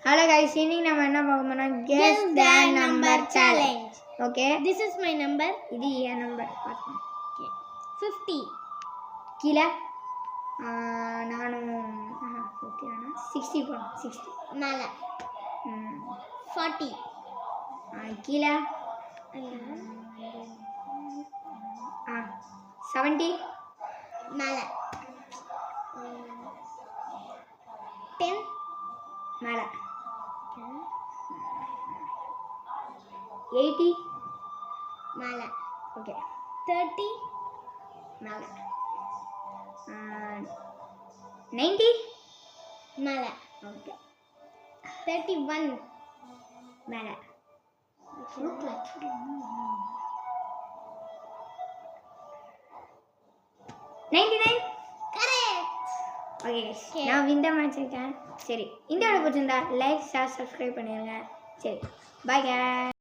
Hello guys, இன்னைக்கு நம்ம என்ன பார்க்க போறோம்னா guess the number challenge. Okay, this is my number. இது என் நம்பர் பாருங்க. Okay, 50. கீழ நானும் 50 ஆனா 60 போறோம். 60 மேல 40. கீழ 70 மேல 10 மேல 80 மேல. ஓகே 30 மேல 90 மேல. ஓகே 31 மேல. look like 99 correct. ஓகே நான் இந்த மேட்ச் இருக்கேன். சரி இந்த வீடியோ பிடிச்சிருந்தா லைக் ஷேர் சப்ஸ்கிரைப் பண்ணிடுங்க. சரி பாய் guys.